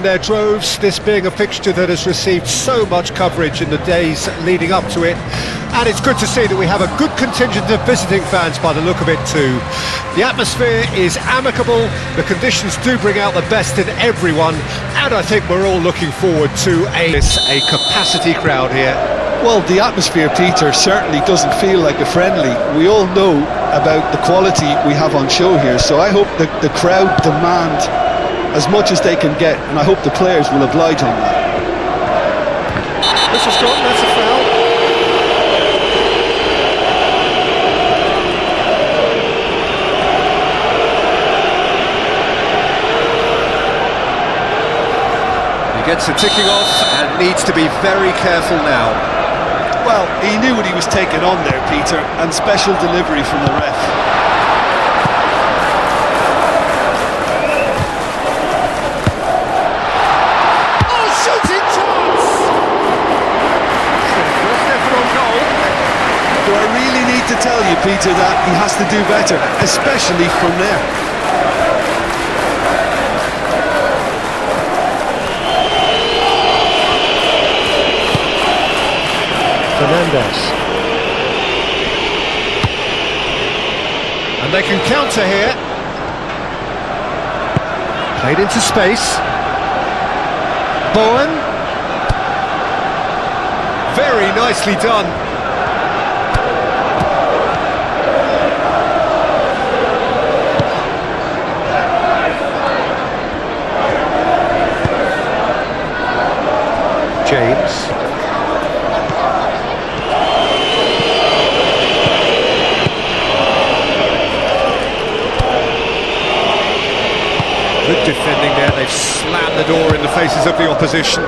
in their droves, this being a fixture that has received so much coverage in the days leading up to it. And it's good to see that we have a good contingent of visiting fans by the look of it too. The atmosphere is amicable, the conditions do bring out the best in everyone, and I think we're all looking forward to a capacity crowd here. Well, the atmosphere, Peter, certainly doesn't feel like a friendly. We all know about the quality we have on show here, so I hope that the crowd demand as much as they can get, and I hope the players will oblige on that. This is Scott, that's a foul. He gets the ticking off and needs to be very careful now. Well, he knew what he was taking on there, Peter, and special delivery from the ref. Oh, shooting chance! First effort on goal. Do I really need to tell you, Peter, that he has to do better, especially from there? Fernandez. And they can counter here. Played into space. Bowen. Very nicely done. James. Good defending there, they've slammed the door in the faces of the opposition.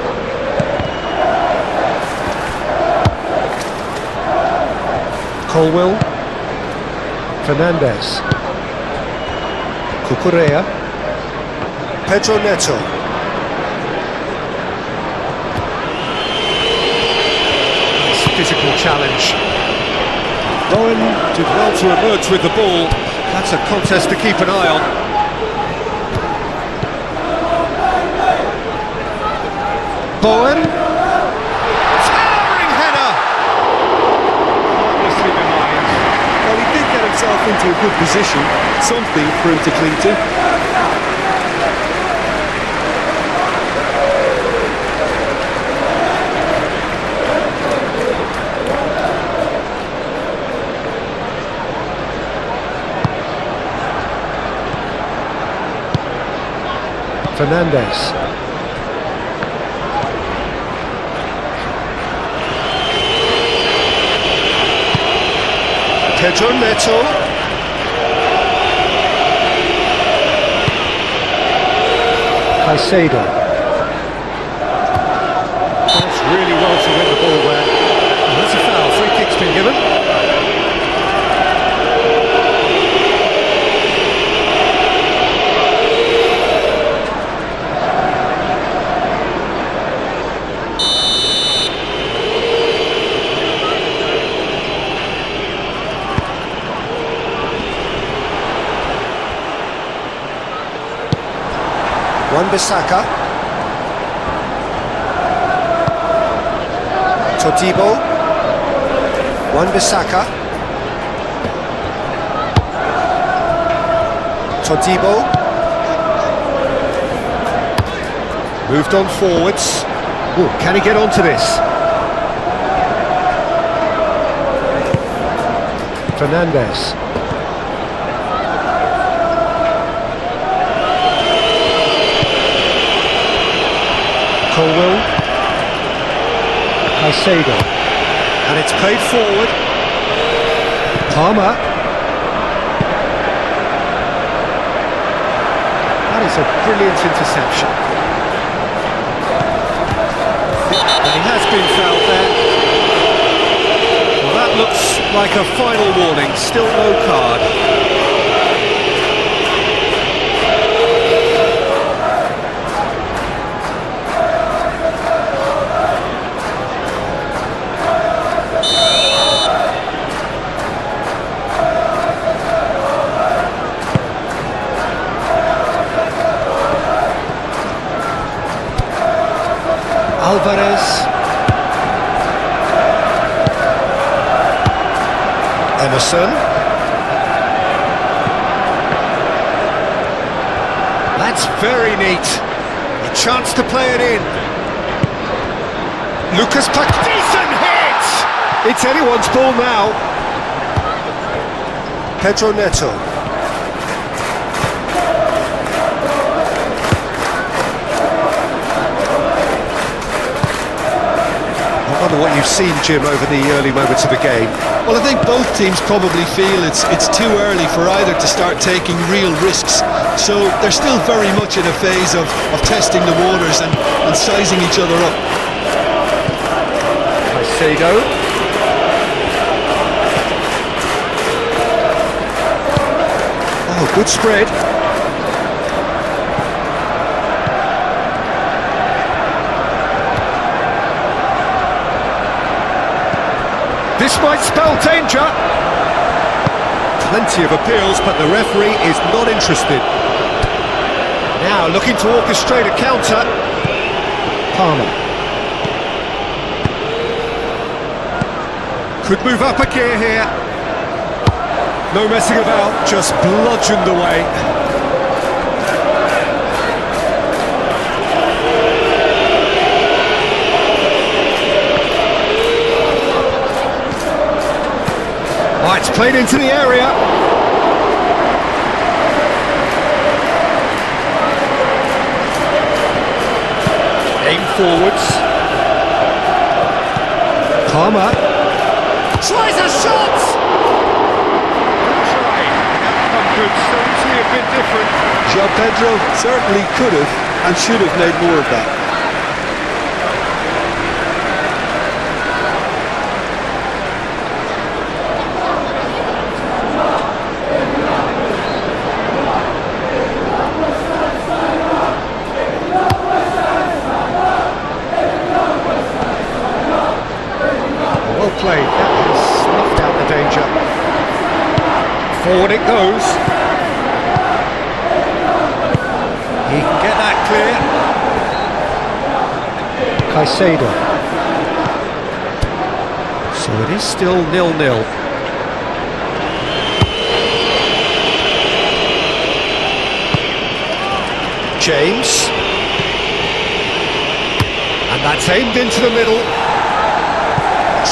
Colwell. Fernandez. Cucurella. Pedro Neto. Nice physical challenge. Bowen did well to emerge with the ball. That's a contest to keep an eye on. Bowen, towering header! Harmlessly behind. Well, he did get himself into a good position, something for him to cling to. Fernandez. Pedro Neto. Caicedo. That's really well to win the ball there. And that's a foul. Free kick's been given. Wan-Bissaka. Todibo. Wan-Bissaka. Todibo. Moved on forwards. Ooh, can he get onto this? Fernandez. Colwell. Caicedo. And it's played forward. Palmer. That is a brilliant interception. And he has been fouled there. Well, that looks like a final warning. Still no card. Alvarez. Emerson. That's very neat. A chance to play it in. Lucas Pac. Decent hit! It's anyone's ball now. Pedro Neto. I wonder what you've seen, Jim, over the early moments of the game. Well, I think both teams probably feel it's too early for either to start taking real risks. So they're still very much in a phase of testing the waters and sizing each other up. Caicedo. Oh, good spread. This might spell danger. Plenty of appeals, but the referee is not interested. Now looking to orchestrate a counter. Palmer. Could move up a gear here. No messing about, just bludgeoned away. Oh, it's played into the area. Aim forwards. Palmer. Tries a shot! Try. Outcome could certainly have been different. João Pedro certainly could have and should have made more of that. Played. That has snuffed out the danger. Forward it goes. He can get that clear. Caicedo. So it is still 0-0. James. And that's aimed into the middle.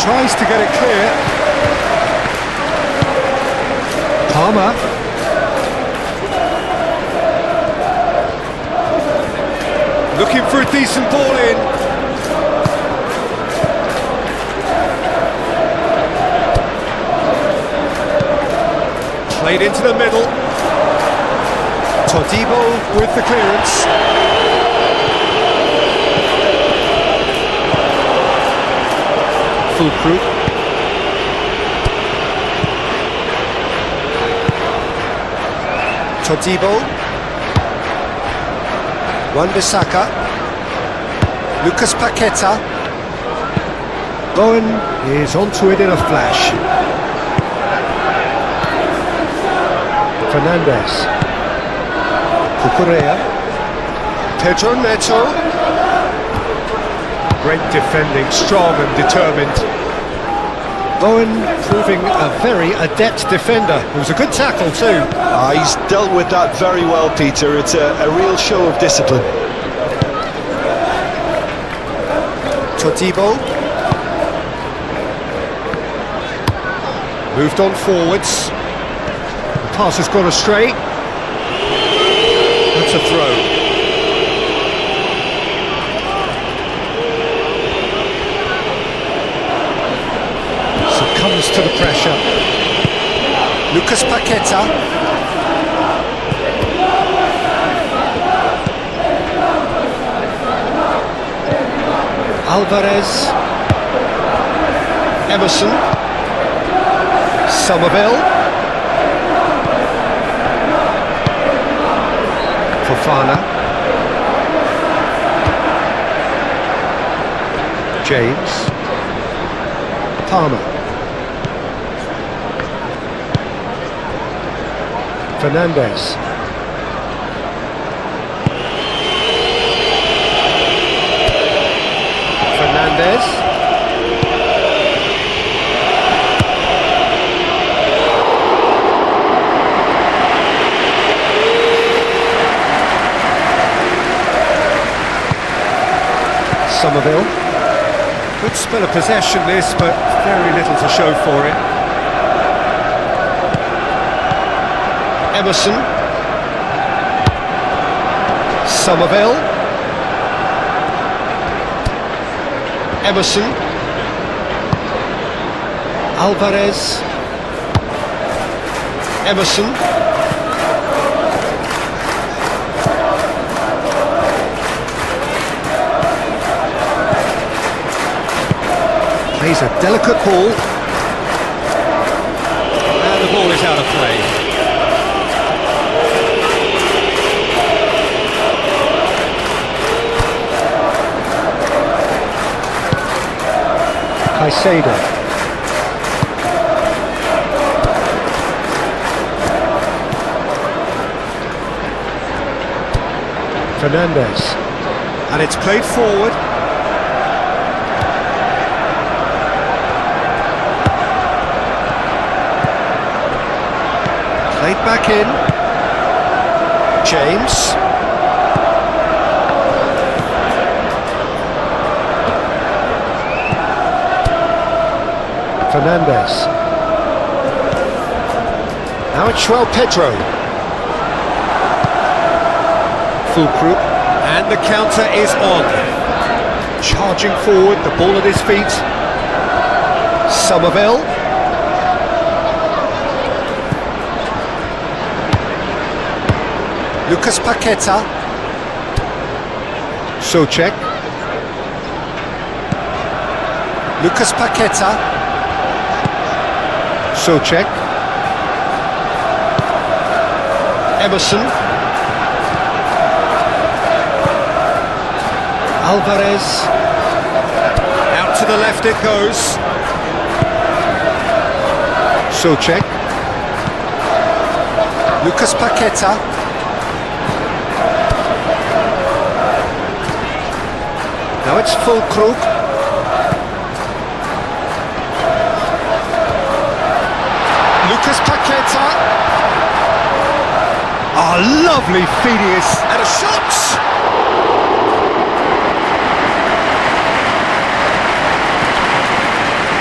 Tries to get it clear. Palmer. Looking for a decent ball in. Played into the middle. Todibo with the clearance. Fulcrum. Todibo. Wan-Bissaka. Lucas Paqueta. Bowen is onto it in a flash. Fernandez. Cucurella. Pedro Neto. Great defending, strong and determined. Bowen proving a very adept defender. It was a good tackle too. He's dealt with that very well, Peter. It's a real show of discipline. Todibo. Moved on forwards. The pass has gone astray. That's a throw. Comes to the pressure. Lucas Paqueta. Alvarez. Emerson. Somerville. Fofana. James. Palmer. Fernandez. Fernandez. Somerville. Good spell of possession this, but very little to show for it. Emerson. Somerville. Emerson. Alvarez. Emerson. Plays a delicate ball. And the ball is out of play. Caicedo. Fernandez. And it's played forward. Played back in. James. Fernandez. Now it's João Pedro. Fulcrum. And the counter is on. Charging forward, the ball at his feet. Somerville. Lucas Paqueta. Souček. Lucas Paqueta. Souček. Emerson. Alvarez. Out to the left it goes. Souček. Lucas Paqueta. Now it's Fulcrum. Lucas Paqueta. Oh, lovely Phineas. And a shot!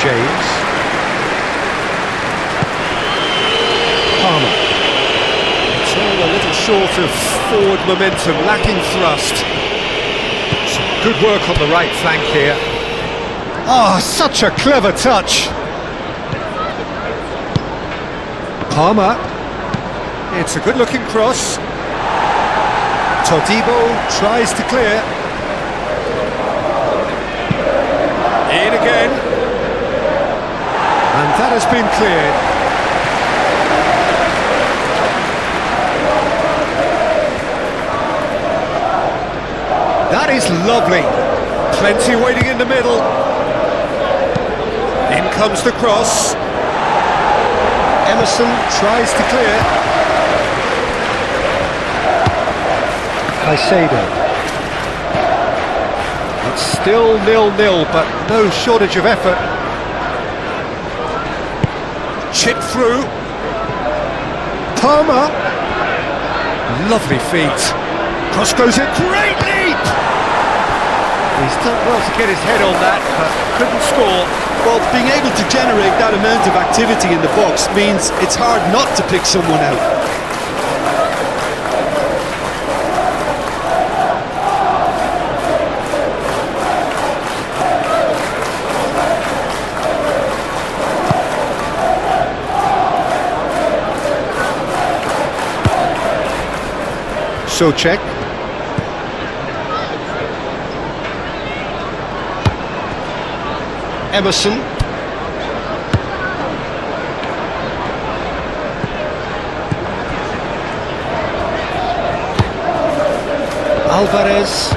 James. Palmer. It's all a little short of forward momentum, lacking thrust. Some good work on the right flank here. Oh, such a clever touch. Palmer. It's a good-looking cross. Todibo tries to clear. In again. And that has been cleared. That is lovely. Plenty waiting in the middle. In comes the cross. Emerson tries to clear. Caicedo. It's still 0-0, but no shortage of effort. Chip through. Palmer. Lovely feet. Cross goes in. Great leap! He's done well to get his head on that, but couldn't score. Well, being able to generate that amount of activity in the box means it's hard not to pick someone out. Souček. Emerson. Alvarez.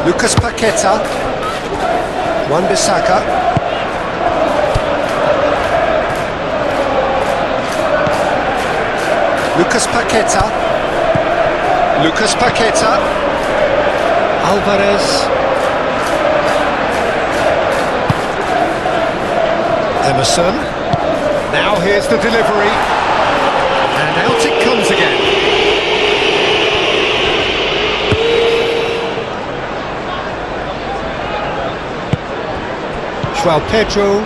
Lucas Paqueta. Wan-Bissaka. Lucas Paqueta. Lucas Paqueta. Alvarez. Emerson. Now here's the delivery. And out it comes again. João Pedro.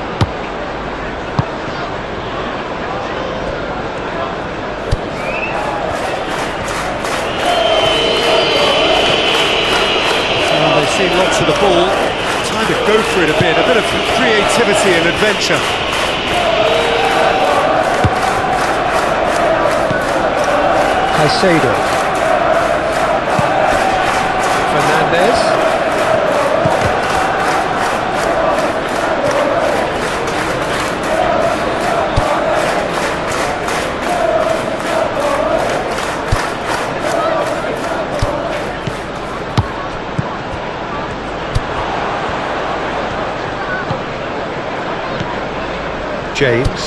Well, they've seen lots of the ball. Time to go for it a bit of creativity and adventure. Caicedo. Fernandez. James.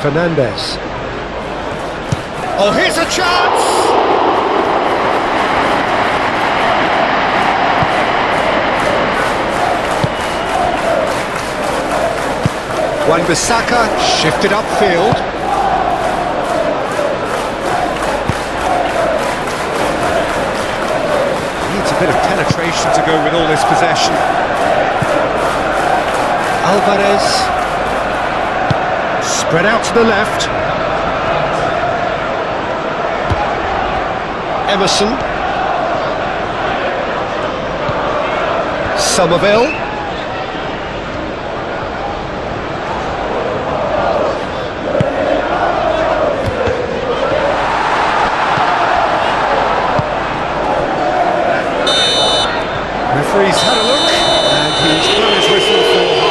Fernandez. Oh, here's a chance! Wan-Bissaka shifted upfield. Needs a bit of penetration to go with all this possession. Alvarez, spread out to the left. Emerson. Somerville. Referee's had a look and he's blown his whistle for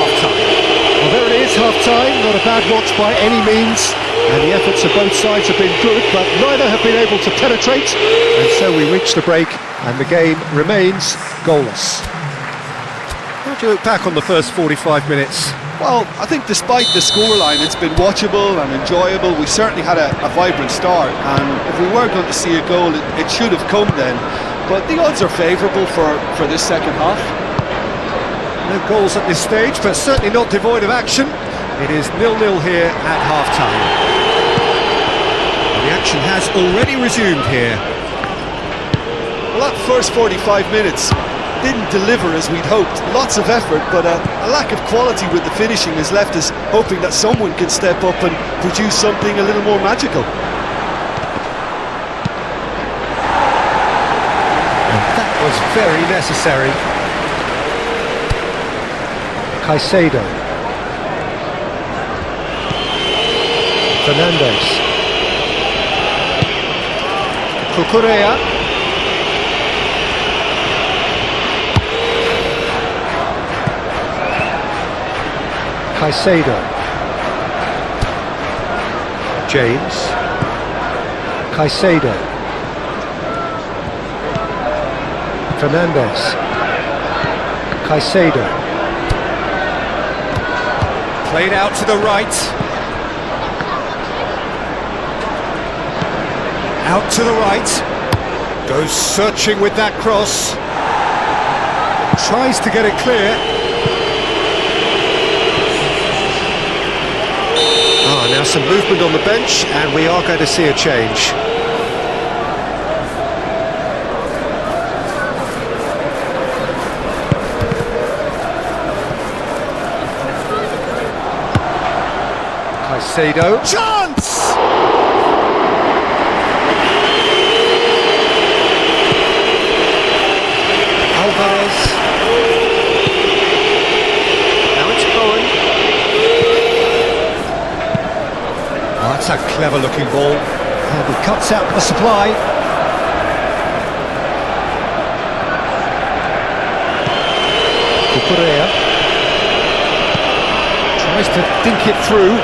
well, there it is, half-time, not a bad watch by any means, and the efforts of both sides have been good, but neither have been able to penetrate, and so we reach the break, and the game remains goalless. How do you look back on the first 45 minutes? Well, I think despite the scoreline, it's been watchable and enjoyable. We certainly had a vibrant start, and if we were going to see a goal, it should have come then, but the odds are favourable for this second half. No goals at this stage, but certainly not devoid of action. It is 0-0 here at half-time. The action has already resumed here. Well, that first 45 minutes didn't deliver as we'd hoped. Lots of effort, but a lack of quality with the finishing has left us hoping that someone can step up and produce something a little more magical. And that was very necessary. Caicedo. Fernandez. Cucurella. Caicedo. James. Caicedo. Fernandez. Caicedo. Played out to the right. Out to the right. Goes searching with that cross. Tries to get it clear. Now some movement on the bench, and we are going to see a change. Caicedo. Chance! Alvarez. Now it's Bowen. Oh, that's a clever looking ball. And he cuts out the supply. Cucurella tries to dink it through.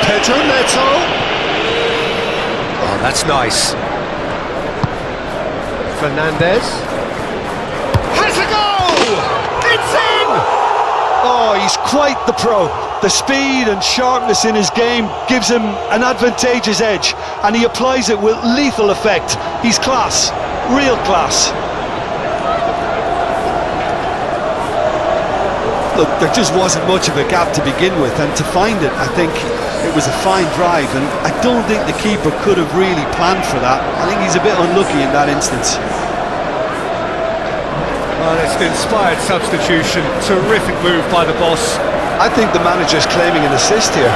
Pedro Neto. Oh, that's nice. Fernandez has a goal! It's in! Oh, he's quite the pro. The speed and sharpness in his game gives him an advantageous edge, and he applies it with lethal effect. He's class, real class. Look, there just wasn't much of a gap to begin with, and to find it, I think it was a fine drive, and I don't think the keeper could have really planned for that. I think he's a bit unlucky in that instance. Well, it's an inspired substitution. Terrific move by the boss. I think the manager's claiming an assist here.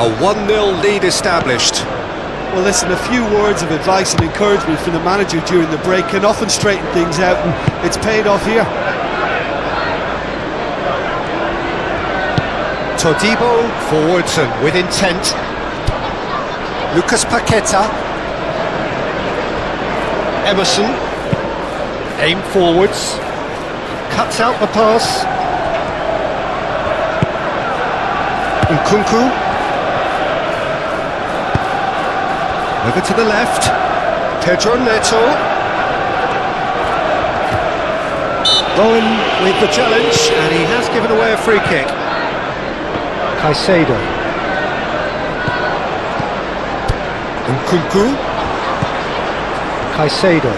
A 1-0 lead established. Well, listen, a few words of advice and encouragement from the manager during the break can often straighten things out, and it's paid off here. Todibo forwards and with intent. Lucas Paqueta. Emerson. Aim forwards. Cuts out the pass. Nkunku. Over to the left, Pedro Neto. Bowen with the challenge, and he has given away a free kick. Caicedo. Nkunku. Caicedo.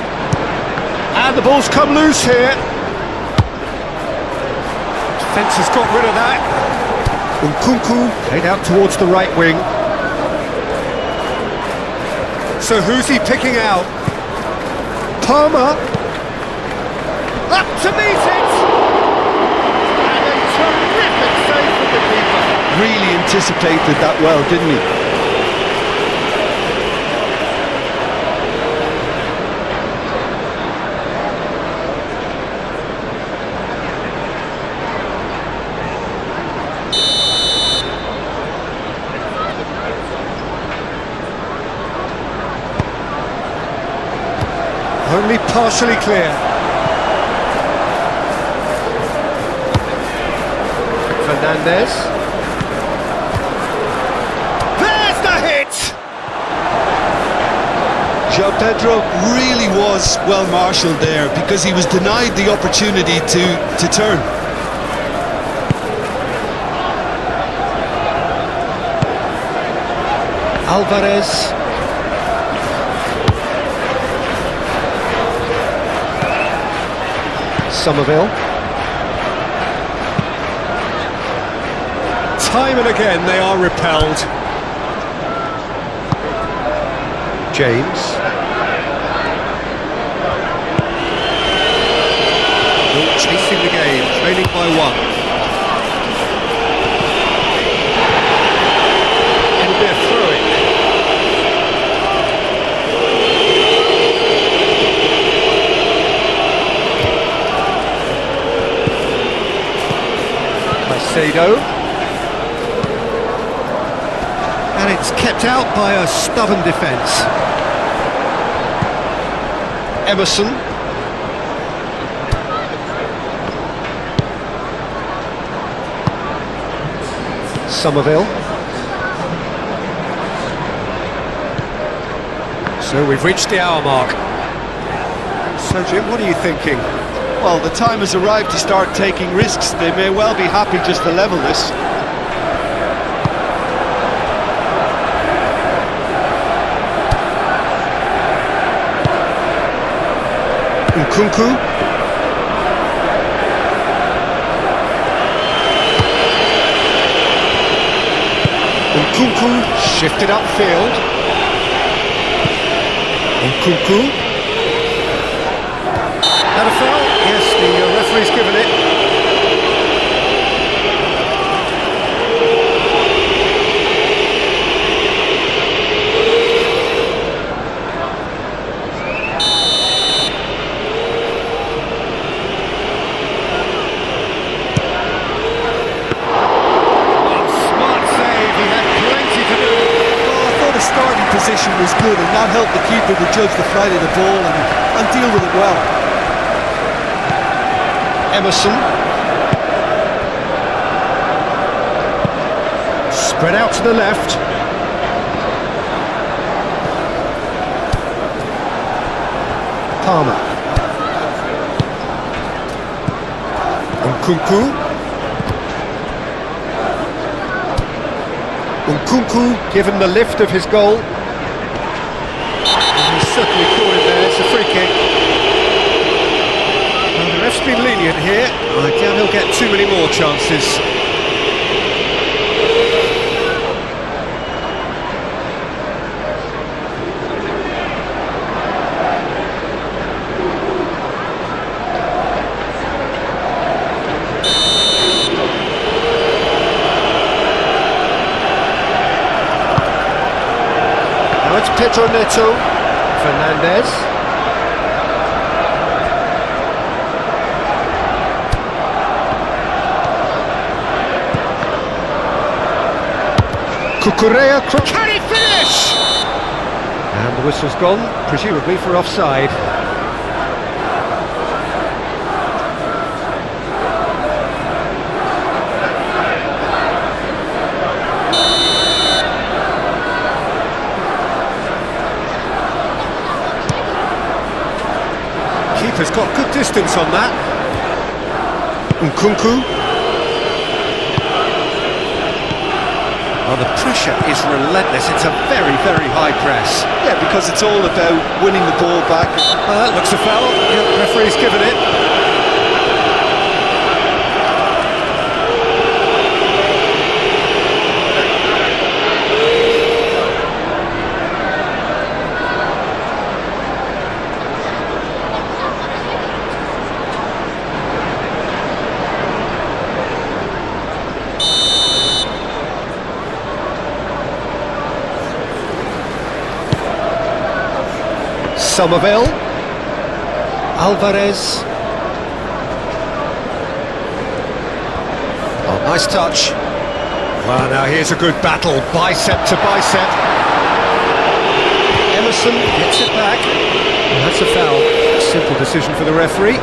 And the ball's come loose here. Defence has got rid of that. Nkunku played out towards the right wing. So who's he picking out? Palmer. Up to meet it! And a terrific save from the keeper. Really anticipated that well, didn't he? Only partially clear. Fernandez. There's the hit! João Pedro really was well marshalled there because he was denied the opportunity to turn. Alvarez. Somerville. Time and again they are repelled. James. Chasing the game, trailing by 1. It'll be a throw-in. Caicedo. And it's kept out by a stubborn defence. Emerson. Somerville. So we've reached the hour mark. So Jim, what are you thinking? Well, the time has arrived to start taking risks. They may well be happy just to level this. Nkunku. Nkunku shifted upfield. Nkunku. That a foul? Yes, the referee's given it. Smart save, he had plenty to do. Well, I thought his starting position was good, and that helped the keeper to judge the flight of the ball and deal with it well. Emerson. Spread out to the left. Palmer. Nkunku given the lift of his goal. And he's certainly caught it there, it's a free kick. Well, the ref's been lenient here. I doubt he'll get too many more chances. Now it's Pedro Neto, Fernandez. Cucurella, can he finish? And the whistle's gone, presumably for offside. Keeper's got good distance on that. Nkunku. Oh, the pressure is relentless. It's a very, very high press. Yeah, because it's all about winning the ball back. Well, that looks a foul. Yeah, the referee's given it. Somerville, Alvarez. Oh, nice touch. Well, now here's a good battle, bicep to bicep. Emerson gets it back. And that's a foul. Simple decision for the referee.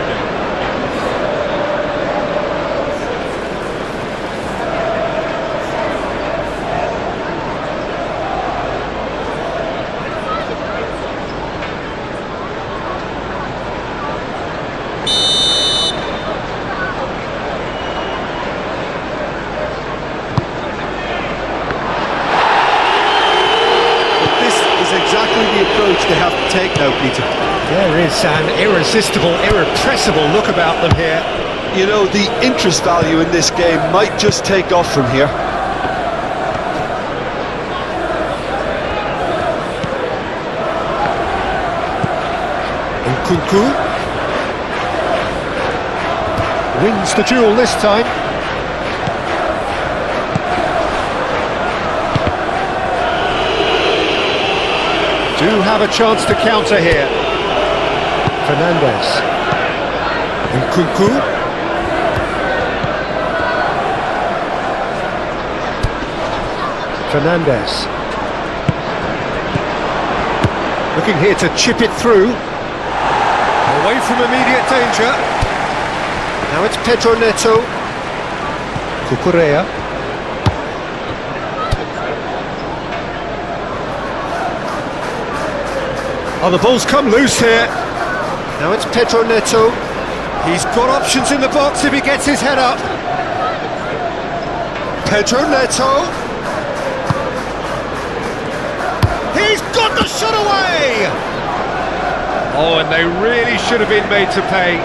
The approach they have to take now, Peter. There is an irresistible, irrepressible look about them here. You know, the interest value in this game might just take off from here. Nkunku wins the duel this time. Do have a chance to counter here. Fernandez. Nkunku. Fernandez. Looking here to chip it through. Away from immediate danger. Now it's Pedro Neto. Cucurella. Oh, the ball's come loose here. Now it's Pedro Neto. He's got options in the box if he gets his head up. Pedro Neto. He's got the shot away! Oh, and they really should have been made to pay.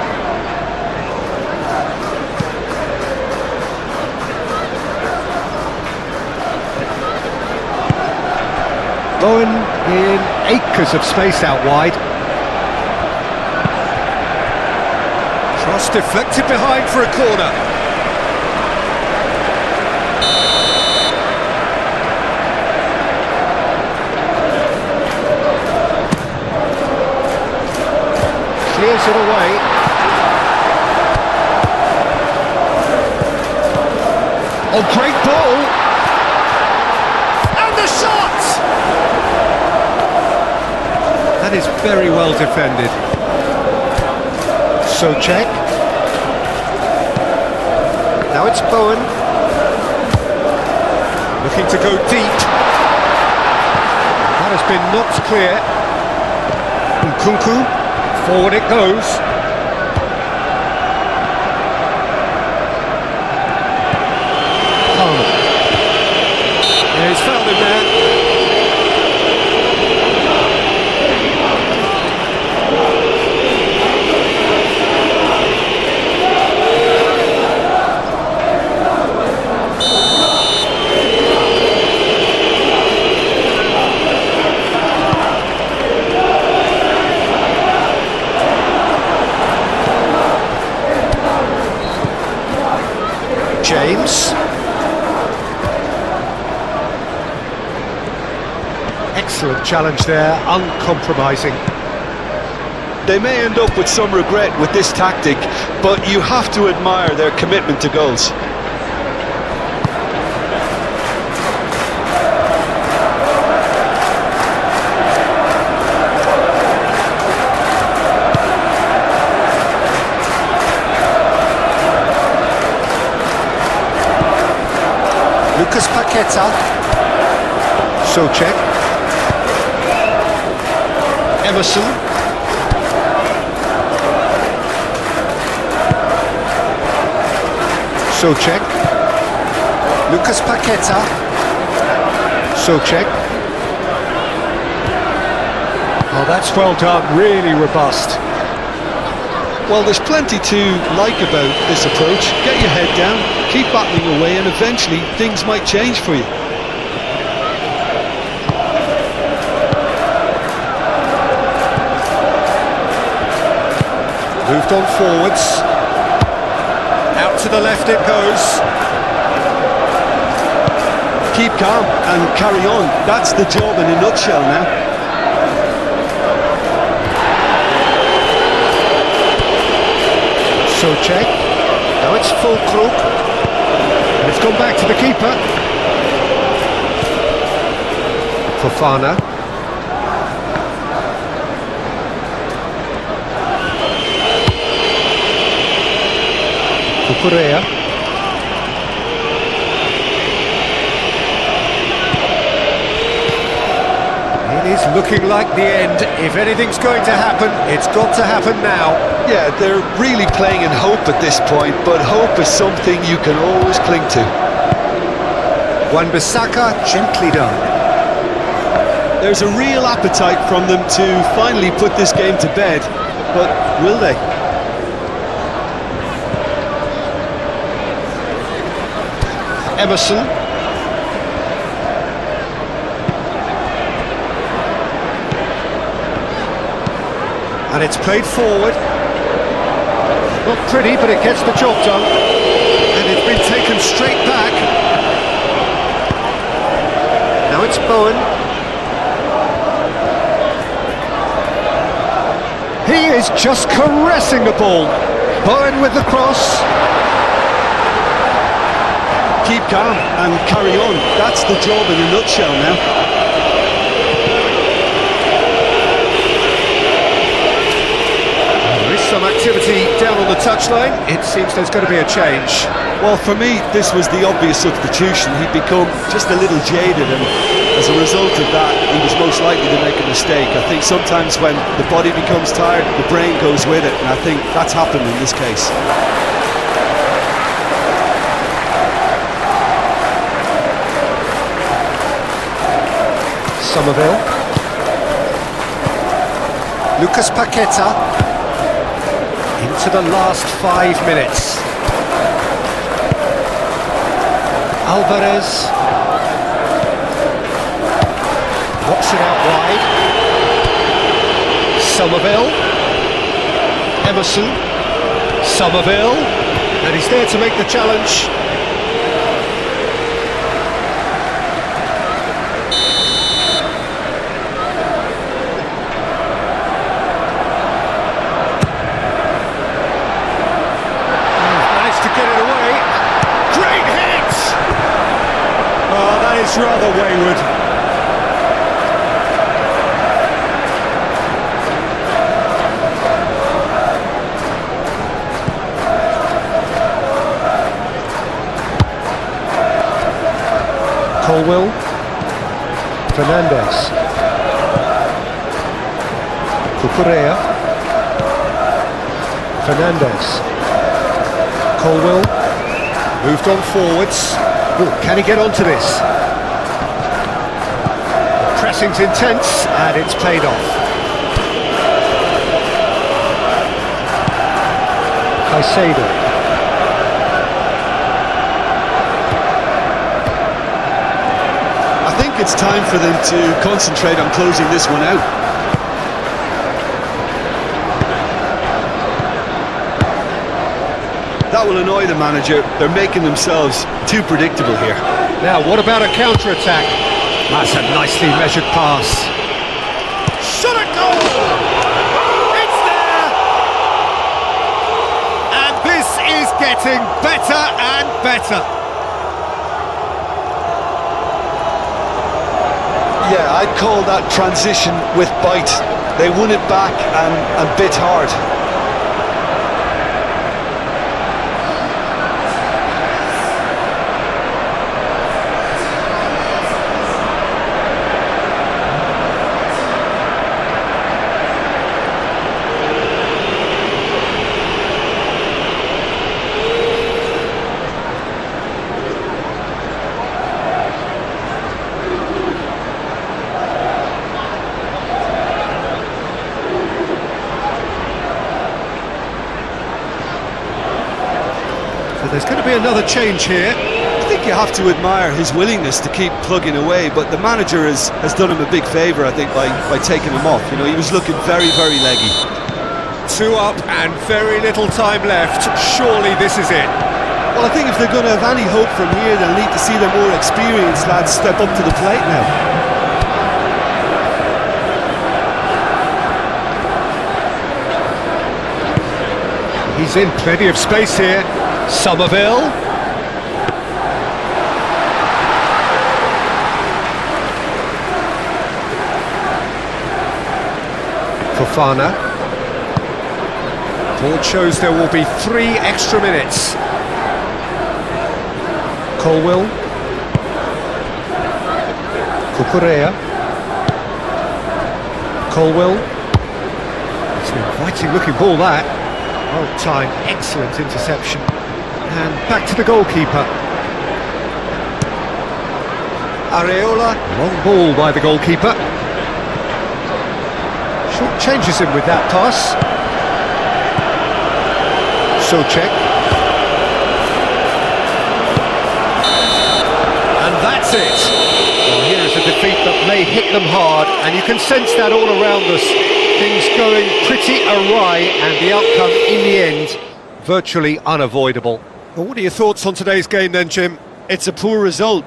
Bowen in acres of space out wide. Cross deflected behind for a corner. Clears it away. Oh, great ball! And the shot! That is very well defended. Souček. Now it's Bowen. Looking to go deep. That has been knocked clear. Nkunku. Forward it goes. Excellent challenge there, uncompromising. They may end up with some regret with this tactic, but you have to admire their commitment to goals. Lucas Paqueta. Souček. Emerson. Souček. Lucas Paqueta. Souček. Oh, that's well done, really robust. Well, there's plenty to like about this approach. Get your head down, keep battling away, and eventually things might change for you. Moved on forwards. Out to the left it goes. Keep calm and carry on. That's the job in a nutshell now. Souček. Now it's full Krug. And it's gone back to the keeper. Fofana. Cucurella. It is looking like the end. If anything's going to happen, it's got to happen now. Yeah, they're really playing in hope at this point, but hope is something you can always cling to. Wan-Bissaka gently done. There's a real appetite from them to finally put this game to bed, but will they? Emerson. And it's played forward. Not pretty, but it gets the job done. And it's been taken straight back. Now it's Bowen. He is just caressing the ball. Bowen with the cross. Keep calm and carry on. That's the job in a nutshell now. Some activity down on the touchline. It seems there's going to be a change. Well, for me, this was the obvious substitution. He'd become just a little jaded, and as a result of that, he was most likely to make a mistake. I think sometimes when the body becomes tired, the brain goes with it, and I think that's happened in this case. Somerville. Lucas Paqueta. Into the last 5 minutes. Alvarez knocks it out wide. Somerville. Emerson. Somerville. And he's there to make the challenge. It's rather wayward. Colwill. Fernandez. Cucurella. Fernandez. Colwill. Moved on forwards. Ooh, can he get onto this? Pressing's intense, and it's paid off. Caicedo. I think it's time for them to concentrate on closing this one out. That will annoy the manager. They're making themselves too predictable here. Now, what about a counter-attack? That's a nicely measured pass. Shot at goal! It's there! And this is getting better and better. Yeah, I'd call that transition with bite. They won it back and bit hard. So there's going to be another change here. I think you have to admire his willingness to keep plugging away, but the manager has done him a big favour, I think, by taking him off. You know, he was looking very, very leggy. 2 up and very little time left. Surely this is it. Well, I think if they're going to have any hope from here, they'll need to see the more experienced lads step up to the plate now. He's in plenty of space here. Somerville. Fofana. Board shows there will be 3 extra minutes. Colwill. Cucurella. Colwill. It's an inviting looking ball, that. Well timed, excellent interception. And back to the goalkeeper. Areola, long ball by the goalkeeper. Short changes him with that pass. Souček. And that's it. Well, here is a defeat that may hit them hard, and you can sense that all around us. Things going pretty awry, and the outcome in the end virtually unavoidable. Well, what are your thoughts on today's game then, Jim? It's a poor result.